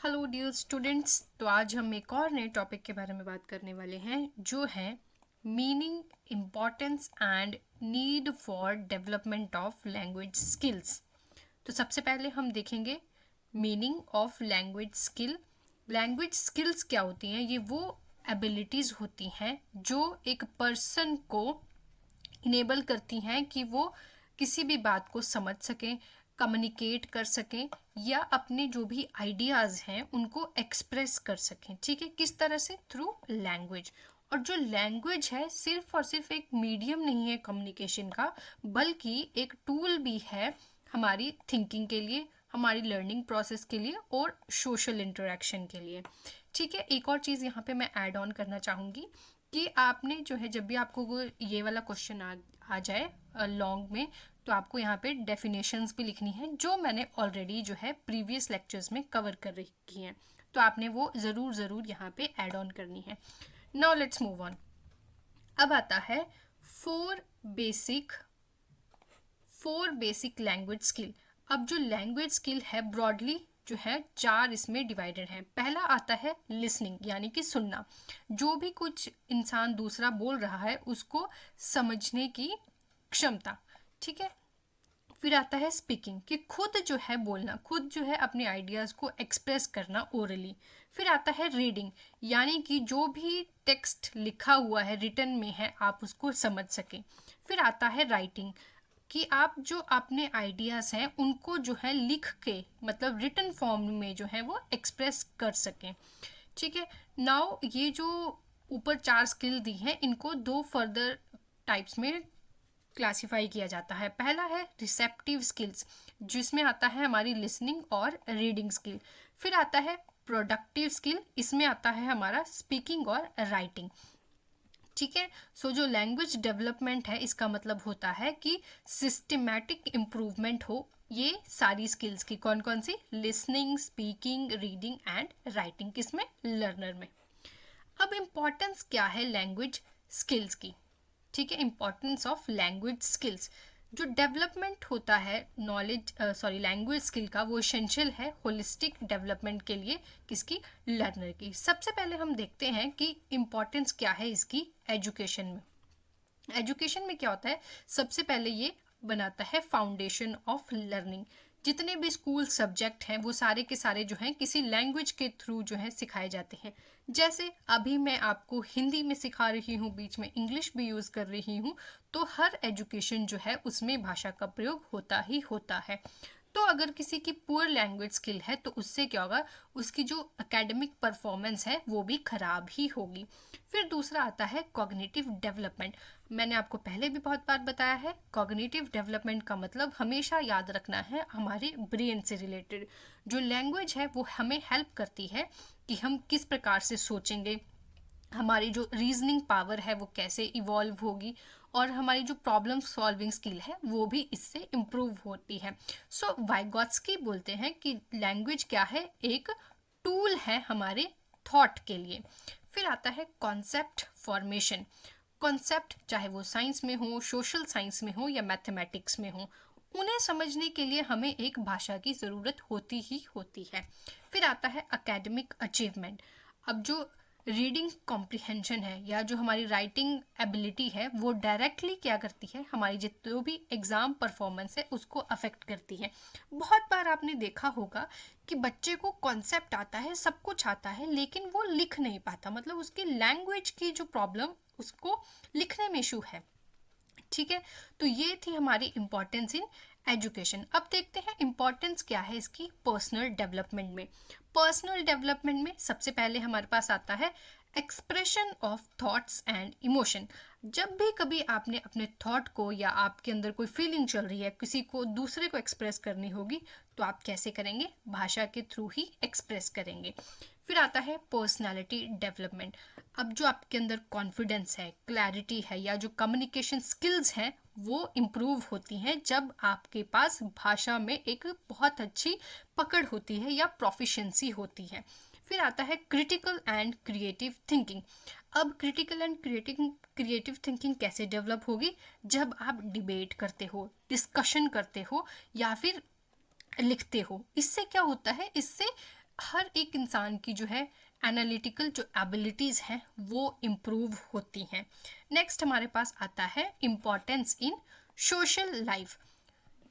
Hello dear students. तो आज हम एक और नए टॉपिक के बारे में बात करने वाले हैं जो है meaning, importance and need for development of language skills. तो सबसे पहले हम देखेंगे meaning of language skill. Language skills क्या होती हैं? ये वो एबिलिटीज़ होती हैं जो एक पर्सन को इनेबल करती हैं कि वो किसी भी बात को समझ सकें, कम्युनिकेट कर सकें या अपने जो भी आइडियाज़ हैं उनको एक्सप्रेस कर सकें। ठीक है, किस तरह से? Through language. और जो लैंग्वेज है सिर्फ और सिर्फ एक मीडियम नहीं है कम्युनिकेशन का, बल्कि एक टूल भी है हमारी थिंकिंग के लिए, हमारी लर्निंग प्रोसेस के लिए और सोशल इंटरेक्शन के लिए। ठीक है, एक और चीज़ यहाँ पे मैं ऐड ऑन करना चाहूँगी कि आपने जो है जब भी आपको ये वाला क्वेश्चन आ जाए लॉन्ग में, तो आपको यहाँ पे डेफिनेशंस भी लिखनी है जो मैंने ऑलरेडी जो है प्रीवियस लेक्चर्स में कवर कर रखी हैं। तो आपने वो ज़रूर यहाँ पे ऐड ऑन करनी है। Now let's move on. अब आता है फोर बेसिक लैंग्वेज स्किल। अब जो लैंग्वेज स्किल है ब्रॉडली जो है 4 इसमें डिवाइडेड है। पहला आता है लिसनिंग, यानी कि सुनना। जो भी कुछ इंसान दूसरा बोल रहा है उसको समझने की क्षमता। ठीक है। फिर आता है स्पीकिंग, कि खुद जो है बोलना, खुद जो है अपने आइडियाज़ को एक्सप्रेस करना ओरली। फिर आता है रीडिंग, यानी कि जो भी टेक्स्ट लिखा हुआ है, रिटन में है, आप उसको समझ सकें। फिर आता है राइटिंग, कि आप जो अपने आइडियाज़ हैं उनको जो है लिख के, मतलब रिटन फॉर्म में जो है वो एक्सप्रेस कर सकें। ठीक है। नाउ ये जो ऊपर 4 स्किल दी हैं इनको 2 फर्दर टाइप्स में क्लासिफाई किया जाता है। पहला है रिसेप्टिव स्किल्स, जिसमें आता है हमारी लिसनिंग और रीडिंग स्किल। फिर आता है प्रोडक्टिव स्किल, इसमें आता है हमारा स्पीकिंग और राइटिंग। ठीक है। सो जो लैंग्वेज डेवलपमेंट है इसका मतलब होता है कि सिस्टमैटिक इम्प्रूवमेंट हो ये सारी स्किल्स की। कौन कौन सी? Listening, speaking, reading and writing. किसमें? लर्नर में। अब इम्पॉर्टेंस क्या है लैंग्वेज स्किल्स की? ठीक है, इम्पॉर्टेंस ऑफ लैंग्वेज स्किल्स। जो डेवलपमेंट होता है नॉलेज लैंग्वेज स्किल का, वो एसेंशियल है होलिस्टिक डेवलपमेंट के लिए। किसकी? लर्नर की। सबसे पहले हम देखते हैं कि इम्पॉर्टेंस क्या है इसकी एजुकेशन में। एजुकेशन में क्या होता है? सबसे पहले ये बनाता है फाउंडेशन ऑफ लर्निंग। जितने भी स्कूल सब्जेक्ट हैं वो सारे के सारे जो हैं किसी लैंग्वेज के थ्रू जो है सिखाए जाते हैं। जैसे अभी मैं आपको हिंदी में सिखा रही हूँ, बीच में इंग्लिश भी यूज़ कर रही हूँ, तो हर एजुकेशन जो है उसमें भाषा का प्रयोग होता ही होता है। तो अगर किसी की पुअर लैंग्वेज स्किल है तो उससे क्या होगा? उसकी जो एकेडमिक परफॉर्मेंस है वो भी खराब ही होगी। फिर दूसरा आता है कॉग्निटिव डेवलपमेंट। मैंने आपको पहले भी बहुत बार बताया है, कॉग्निटिव डेवलपमेंट का मतलब हमेशा याद रखना है हमारे ब्रेन से रिलेटेड। जो लैंग्वेज है वो हमें हेल्प करती है कि हम किस प्रकार से सोचेंगे, हमारी जो रीजनिंग पावर है वो कैसे इवॉल्व होगी, और हमारी जो प्रॉब्लम सॉल्विंग स्किल है वो भी इससे इम्प्रूव होती है। सो वाइगॉत्स्की बोलते हैं कि लैंग्वेज क्या है? एक टूल है हमारे थॉट के लिए। फिर आता है कॉन्सेप्ट फॉर्मेशन। कॉन्सेप्ट चाहे वो साइंस में हो, सोशल साइंस में हो या मैथमेटिक्स में हो, उन्हें समझने के लिए हमें एक भाषा की ज़रूरत होती ही होती है। फिर आता है एकेडमिक अचीवमेंट। अब जो रीडिंग कॉम्प्रिहेंशन है या जो हमारी राइटिंग एबिलिटी है वो डायरेक्टली क्या करती है? हमारी जो भी एग्ज़ाम परफॉर्मेंस है उसको अफेक्ट करती है। बहुत बार आपने देखा होगा कि बच्चे को कॉन्सेप्ट आता है, सब कुछ आता है, लेकिन वो लिख नहीं पाता, मतलब उसकी लैंग्वेज की जो प्रॉब्लम, उसको लिखने में इशू है। ठीक है। तो ये थी हमारी इम्पोर्टेंस इन एजुकेशन। अब देखते हैं इम्पोर्टेंस क्या है इसकी पर्सनल डेवलपमेंट में। पर्सनल डेवलपमेंट में सबसे पहले हमारे पास आता है expression of thoughts and emotion. जब भी कभी आपने अपने थॉट को या आपके अंदर कोई फीलिंग चल रही है, किसी को दूसरे को एक्सप्रेस करनी होगी, तो आप कैसे करेंगे? भाषा के थ्रू ही एक्सप्रेस करेंगे। फिर आता है पर्सनालिटी डेवलपमेंट। अब जो आपके अंदर कॉन्फिडेंस है, क्लैरिटी है या जो कम्युनिकेशन स्किल्स हैं वो इम्प्रूव होती हैं जब आपके पास भाषा में एक बहुत अच्छी पकड़ होती है या प्रोफिशिएंसी होती है। फिर आता है क्रिटिकल एंड क्रिएटिव थिंकिंग। अब क्रिटिकल एंड क्रिएटिव थिंकिंग कैसे डेवलप होगी? जब आप डिबेट करते हो, डिस्कशन करते हो या फिर लिखते हो। इससे क्या होता है? इससे हर एक इंसान की जो है एनालिटिकल जो एबिलिटीज़ हैं वो इम्प्रूव होती हैं। नेक्स्ट हमारे पास आता है इम्पोर्टेंस इन सोशल लाइफ।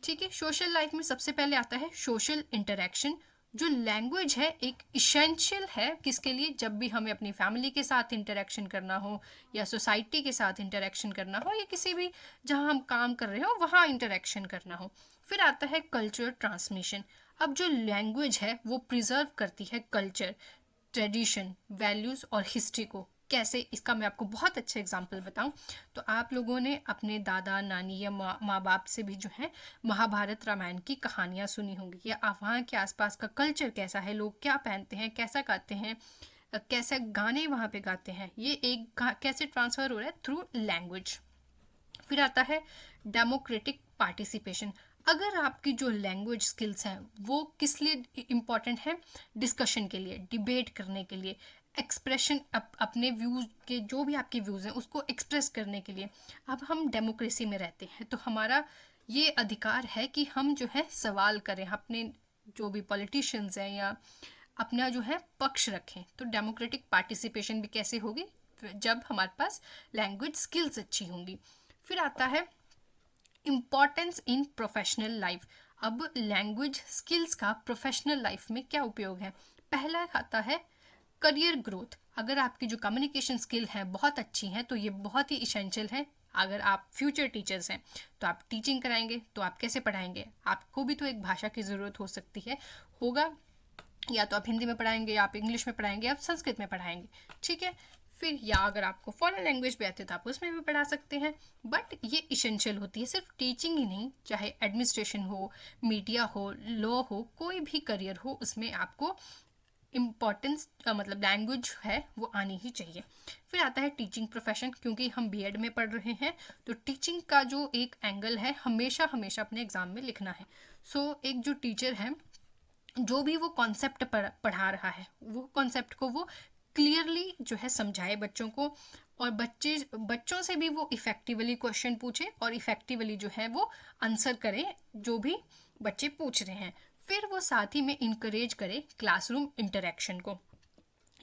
ठीक है, सोशल लाइफ में सबसे पहले आता है सोशल इंटरेक्शन। जो लैंग्वेज है एक इसेंशियल है किसके लिए, जब भी हमें अपनी फैमिली के साथ इंटरेक्शन करना हो या सोसाइटी के साथ इंटरेक्शन करना हो या किसी भी जहाँ हम काम कर रहे हो वहाँ इंटरेक्शन करना हो। फिर आता है कल्चर ट्रांसमिशन। अब जो लैंग्वेज है वो प्रिजर्व करती है कल्चर, ट्रेडिशन, वैल्यूज़ और हिस्ट्री को। कैसे, इसका मैं आपको बहुत अच्छा एग्जांपल बताऊं तो आप लोगों ने अपने दादा नानी या माँ बाप से भी जो है महाभारत रामायण की कहानियाँ सुनी होंगी, या आप वहाँ के आसपास का कल्चर कैसा है, लोग क्या पहनते हैं, कैसा गाते हैं, कैसे गाने वहाँ पे गाते हैं, ये एक कैसे ट्रांसफ़र हो रहा है थ्रू लैंग्वेज। फिर आता है डेमोक्रेटिक पार्टिसिपेशन। अगर आपकी जो लैंग्वेज स्किल्स हैं वो किस लिए इम्पॉर्टेंट है, डिस्कशन के लिए, डिबेट करने के लिए, एक्सप्रेशन अपने व्यूज़ के जो भी आपके व्यूज़ हैं उसको एक्सप्रेस करने के लिए। अब हम डेमोक्रेसी में रहते हैं तो हमारा ये अधिकार है कि हम जो है सवाल करें, अपने जो भी पॉलिटिशियंस हैं या अपना जो है पक्ष रखें। तो डेमोक्रेटिक पार्टिसिपेशन भी कैसे होगी, जब हमारे पास लैंग्वेज स्किल्स अच्छी होंगी। फिर आता है इम्पॉर्टेंस इन प्रोफेशनल लाइफ। अब लैंग्वेज स्किल्स का प्रोफेशनल लाइफ में क्या उपयोग है। पहला आता है करियर ग्रोथ। अगर आपकी जो कम्युनिकेशन स्किल है बहुत अच्छी है तो ये बहुत ही इसेंशियल है। अगर आप फ्यूचर टीचर्स हैं तो आप टीचिंग कराएंगे तो आप कैसे पढ़ाएंगे, आपको भी तो एक भाषा की ज़रूरत हो सकती है, होगा, या तो आप हिंदी में पढ़ाएंगे या आप इंग्लिश में पढ़ाएंगे, आप संस्कृत में पढ़ाएंगे। ठीक है, फिर या अगर आपको फॉरेन लैंग्वेज भी आती है तो आप उसमें भी पढ़ा सकते हैं। बट ये इसेंशियल होती है, सिर्फ टीचिंग ही नहीं, चाहे एडमिनिस्ट्रेशन हो, मीडिया हो, लॉ हो, कोई भी करियर हो, उसमें आपको इम्पॉर्टेंस मतलब लैंग्वेज है वो आनी ही चाहिए। फिर आता है टीचिंग प्रोफेशन। क्योंकि हम बीएड में पढ़ रहे हैं तो टीचिंग का जो एक एंगल है हमेशा हमेशा अपने एग्ज़ाम में लिखना है। सो एक जो टीचर है जो भी वो कॉन्सेप्ट पढ़ा रहा है वो कॉन्सेप्ट को वो क्लियरली जो है समझाए बच्चों को, और बच्चों से भी वो इफ़ेक्टिवली क्वेश्चन पूछे और इफ़ेक्टिवली जो है वो आंसर करें जो भी बच्चे पूछ रहे हैं। फिर वो साथ ही में इनकरेज करे क्लासरूम इंटरेक्शन को।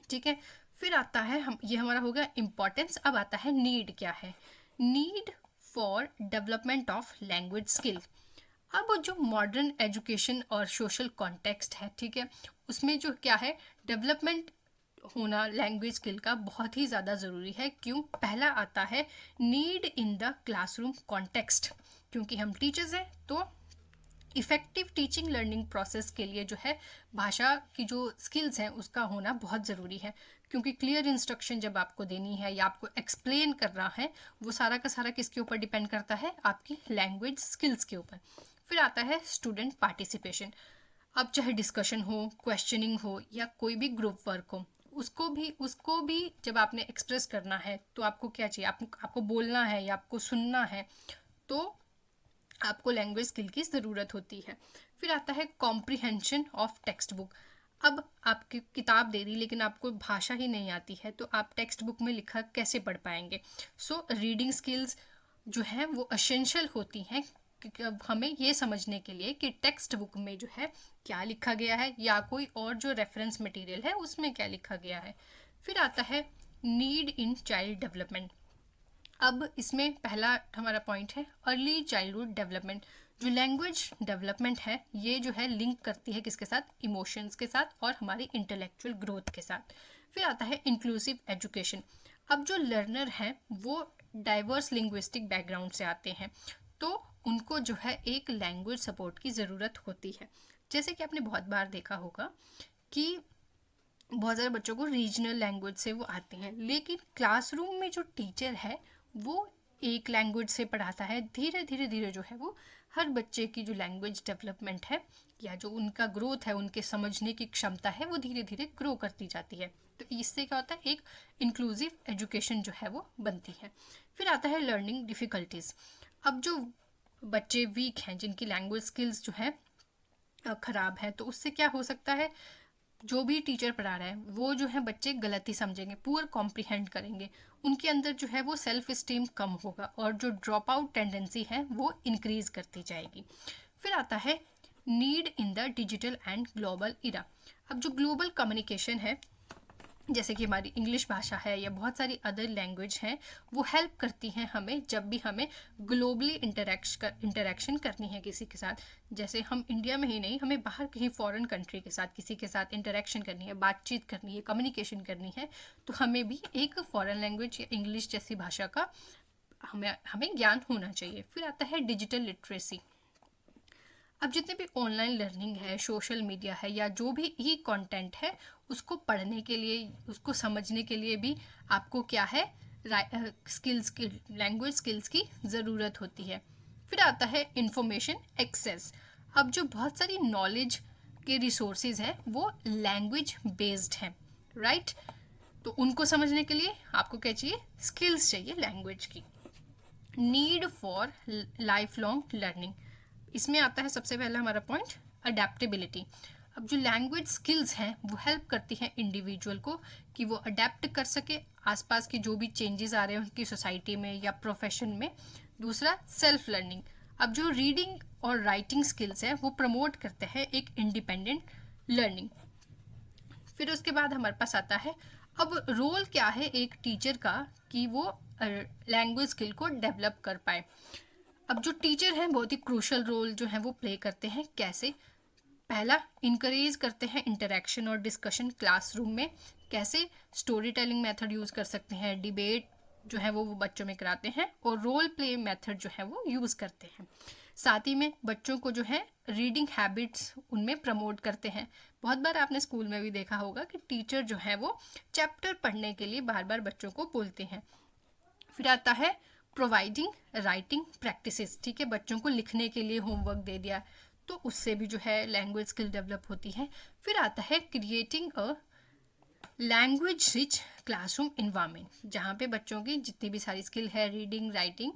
ठीक है, फिर आता है हम, ये हमारा हो गया इम्पोर्टेंस। अब आता है नीड क्या है। Need for development of language skill. अब जो मॉडर्न एजुकेशन और सोशल कॉन्टेक्स्ट है, ठीक है, उसमें जो क्या है डेवलपमेंट होना लैंग्वेज स्किल का बहुत ही ज़्यादा ज़रूरी है। क्यों, पहला आता है need in the classroom context. क्योंकि हम टीचर्स हैं तो इफ़ेक्टिव टीचिंग लर्निंग प्रोसेस के लिए जो है भाषा की जो स्किल्स हैं उसका होना बहुत ज़रूरी है। क्योंकि क्लियर इंस्ट्रक्शन जब आपको देनी है या आपको एक्सप्लेन करना है वो सारा का सारा किसके ऊपर डिपेंड करता है, आपकी लैंग्वेज स्किल्स के ऊपर। फिर आता है स्टूडेंट पार्टिसिपेशन। अब चाहे डिस्कशन हो, क्वेश्चनिंग हो या कोई भी ग्रुप वर्क हो, उसको भी जब आपने एक्सप्रेस करना है तो आपको क्या चाहिए, आपको बोलना है या आपको सुनना है, तो आपको लैंग्वेज स्किल की ज़रूरत होती है। फिर आता है कॉम्प्रिहेंशन ऑफ टेक्स्ट बुक। अब आपकी किताब दे दी लेकिन आपको भाषा ही नहीं आती है तो आप टेक्स्ट बुक में लिखा कैसे पढ़ पाएंगे। सो रीडिंग स्किल्स जो है वो एसेंशियल होती हैं हमें ये समझने के लिए कि टेक्स्ट बुक में जो है क्या लिखा गया है या कोई और जो रेफरेंस मटेरियल है उसमें क्या लिखा गया है। फिर आता है नीड इन चाइल्ड डेवलपमेंट। अब इसमें पहला हमारा पॉइंट है अर्ली चाइल्डहुड डेवलपमेंट। जो लैंग्वेज डेवलपमेंट है ये जो है लिंक करती है किसके साथ, इमोशंस के साथ और हमारी इंटेलेक्चुअल ग्रोथ के साथ। फिर आता है इंक्लूसिव एजुकेशन। अब जो लर्नर हैं वो डाइवर्स लिंग्विस्टिक बैकग्राउंड से आते हैं तो उनको जो है एक लैंग्वेज सपोर्ट की ज़रूरत होती है। जैसे कि आपने बहुत बार देखा होगा कि बहुत ज़्यादा बच्चों को रीजनल लैंग्वेज से वो आते हैं, लेकिन क्लासरूम में जो टीचर है वो एक लैंग्वेज से पढ़ाता है। धीरे धीरे धीरे जो है वो हर बच्चे की जो लैंग्वेज डेवलपमेंट है या जो उनका ग्रोथ है, उनके समझने की क्षमता है, वो धीरे धीरे ग्रो करती जाती है। तो इससे क्या होता है, एक इंक्लूसिव एजुकेशन जो है वो बनती है। फिर आता है लर्निंग डिफ़िकल्टीज़। अब जो बच्चे वीक हैं, जिनकी लैंग्वेज स्किल्स जो है ख़राब है, तो उससे क्या हो सकता है, जो भी टीचर पढ़ा रहा है वो जो है बच्चे गलत ही समझेंगे, पुअर कॉम्प्रिहेंड करेंगे, उनके अंदर जो है वो सेल्फ इस्टीम कम होगा और जो ड्रॉप आउट टेंडेंसी है वो इंक्रीज़ करती जाएगी। फिर आता है need in the digital and global era. अब जो ग्लोबल कम्युनिकेशन है, जैसे कि हमारी इंग्लिश भाषा है या बहुत सारी अदर लैंग्वेज हैं, वो हेल्प करती हैं हमें जब भी हमें ग्लोबली इंटरेक्शन करनी है किसी के साथ। जैसे हम इंडिया में ही नहीं, हमें बाहर कहीं फॉरेन कंट्री के साथ किसी के साथ इंटरेक्शन करनी है, बातचीत करनी है, कम्युनिकेशन करनी है, तो हमें भी एक फॉरेन लैंग्वेज या इंग्लिश जैसी भाषा का हमें ज्ञान होना चाहिए। फिर आता है डिजिटल लिटरेसी। अब जितने भी ऑनलाइन लर्निंग है, सोशल मीडिया है, या जो भी ई कंटेंट है, उसको पढ़ने के लिए, उसको समझने के लिए भी आपको क्या है, स्किल्स की, लैंग्वेज स्किल्स की ज़रूरत होती है। फिर आता है इंफॉर्मेशन एक्सेस। अब जो बहुत सारी नॉलेज के रिसोर्सेज हैं वो लैंग्वेज बेस्ड हैं, राइट। तो उनको समझने के लिए आपको क्या चाहिए, स्किल्स चाहिए लैंग्वेज की। Need for life long learning, इसमें आता है सबसे पहला हमारा पॉइंट अडेप्टेबिलिटी। अब जो लैंग्वेज स्किल्स हैं वो हेल्प करती हैं इंडिविजुअल को कि वो अडेप्ट कर सके आसपास की जो भी चेंजेस आ रहे हैं उनकी सोसाइटी में या प्रोफेशन में। दूसरा सेल्फ लर्निंग। अब जो रीडिंग और राइटिंग स्किल्स हैं वो प्रमोट करते हैं एक इंडिपेंडेंट लर्निंग। फिर उसके बाद हमारे पास आता है अब रोल क्या है एक टीचर का कि वो लैंग्वेज स्किल को डेवलप कर पाए। अब जो टीचर हैं बहुत ही क्रूशल रोल जो है वो प्ले करते हैं। कैसे? पहला, इनकरेज करते हैं इंटरेक्शन और डिस्कशन क्लासरूम में। कैसे? स्टोरी टेलिंग मेथड यूज़ कर सकते हैं, डिबेट जो है वो बच्चों में कराते हैं, और रोल प्ले मेथड जो है वो यूज़ करते हैं। साथ ही में बच्चों को जो है रीडिंग हैबिट्स उनमें प्रमोट करते हैं। बहुत बार आपने स्कूल में भी देखा होगा कि टीचर जो है वो चैप्टर पढ़ने के लिए बार बार बच्चों को बोलते हैं। फिर आता है प्रोवाइडिंग राइटिंग प्रैक्टिसेस। ठीक है, बच्चों को लिखने के लिए होमवर्क दे दिया तो उससे भी जो है लैंग्वेज स्किल डेवलप होती है। फिर आता है creating a language rich classroom environment, जहाँ पे बच्चों की जितनी भी सारी स्किल है, रीडिंग राइटिंग,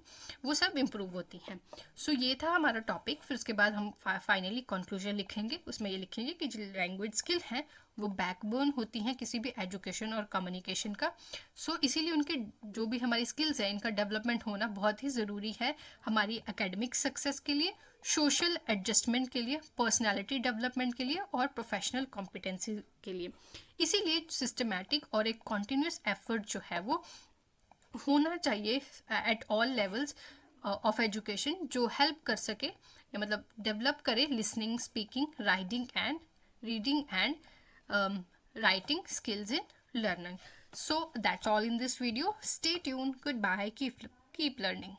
वो सब इम्प्रूव होती हैं। सो ये था हमारा टॉपिक। फिर उसके बाद हम फाइनली कंक्लूजन लिखेंगे। उसमें ये लिखेंगे कि जो लैंग्वेज स्किल है वो बैकबोन होती हैं किसी भी एजुकेशन और कम्युनिकेशन का। सो इसीलिए उनके जो भी हमारी स्किल्स हैं इनका डेवलपमेंट होना बहुत ही ज़रूरी है हमारी एकेडमिक सक्सेस के लिए, सोशल एडजस्टमेंट के लिए, पर्सनालिटी डेवलपमेंट के लिए और प्रोफेशनल कॉम्पिटेंसी के लिए। इसीलिए सिस्टमैटिक और एक कॉन्टिन्यूस एफर्ट जो है वो होना चाहिए at all levels of education, जो हेल्प कर सके या मतलब डेवलप करे listening, speaking, reading and writing skills in learning. So that's all in this video. Stay tuned. Goodbye. Keep learning.